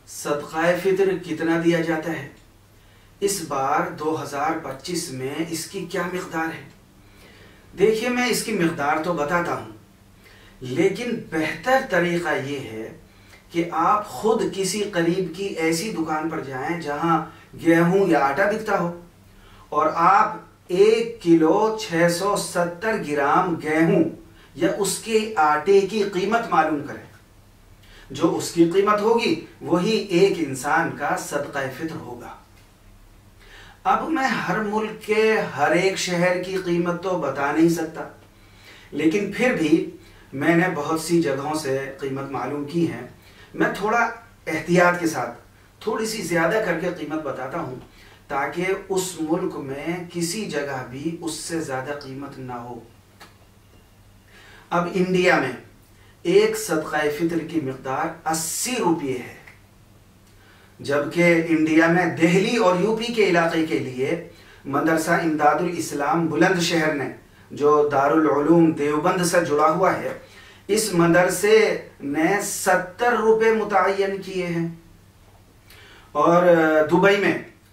صدقہ فطر کتنا دیا جاتا ہے؟ اس بار 2025 میں اس کی کیا مقدار ہے؟ دیکھیے، میں اس کی مقدار تو بتاتا ہوں، لیکن بہتر طریقہ یہ ہے کہ آپ خود کسی قریب کی ایسی دکان پر جائیں جہاں گیہوں یا آٹا بکتا ہو، اور آپ 1 کلو 670 گرام گیہوں یا اس کے آٹے کی قیمت معلوم کریں۔ جو اس کی قیمت ہوگی وہی ایک انسان کا صدقہ فطر ہوگا۔ اب میں ہر ملک کے ہر ایک شہر کی قیمت تو بتا نہیں سکتا، لیکن پھر بھی میں نے بہت سی جگہوں سے قیمت معلوم کی ہے۔ میں تھوڑا احتیاط کے ساتھ تھوڑی سی زیادہ کر کے قیمت بتاتا ہوں تاکہ اس ملک میں کسی جگہ بھی اس سے زیادہ قیمت نہ ہو۔ اب انڈیا میں ایک صدقہ فطر کی مقدار 80 روپے ہے، جبکہ انڈیا میں دہلی اور یو پی کے علاقے کے لیے مدرسہ امداد الاسلام بلند شہر نے، جو دارالعلوم دیوبند سے جڑا ہوا ہے، اس مدرسے نے 70 روپے متعین کیے ہیں۔ اور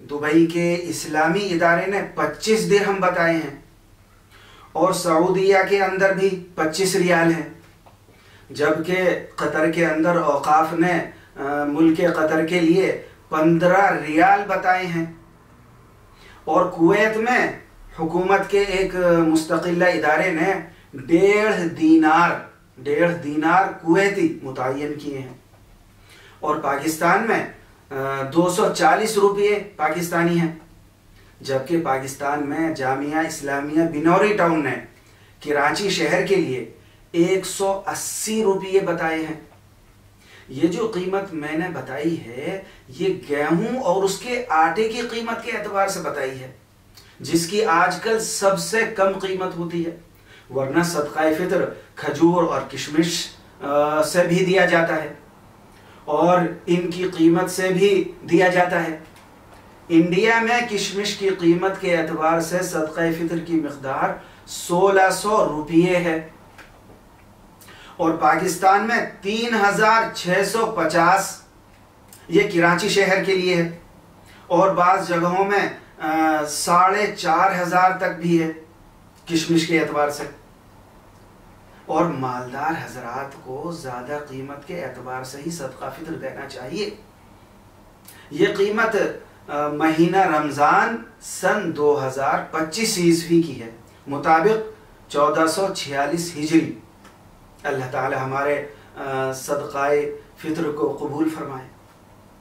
دبئی کے اسلامی ادارے نے 25 درہم بتائے ہیں، اور سعودیہ کے اندر بھی 25 ریال ہیں، جبکہ قطر کے اندر اوقاف نے ملک قطر کے لیے 15 ریال بتائے ہیں، اور کویت میں حکومت کے ایک مستقلہ ادارے نے 1.5 دینار کویتی متعین کیے ہیں، اور پاکستان میں 240 روپے پاکستانی ہیں، جبکہ پاکستان میں جامعہ اسلامیہ بنوری ٹاؤن نے کراچی شہر کے لیے 180 روپے بتائے ہیں۔ یہ جو قیمت میں نے بتائی ہے یہ گیہوں اور اس کے آٹے کی قیمت کے اعتبار سے بتائی ہے، جس کی آج کل سب سے کم قیمت ہوتی ہے، ورنہ صدقہ فطر کھجور اور کشمش سے بھی دیا جاتا ہے، اور ان کی قیمت سے بھی دیا جاتا ہے۔ انڈیا میں کشمش کی قیمت کے اعتبار سے صدقہ فطر کی مقدار 1600 روپے ہے، اور پاکستان میں 3650، یہ کراچی شہر کے لیے ہے، اور بعض جگہوں میں 4500 تک بھی ہے کشمش کے اعتبار سے۔ اور مالدار حضرات کو زیادہ قیمت کے اعتبار سے ہی صدقہ فطر دینا چاہیے۔ یہ قیمت مہینہ رمضان سن 2025 عیسوی کی ہے، مطابق 1446 ہجری۔ اللہ تعالی ہمارے صدقہ فطر کو قبول فرمائے۔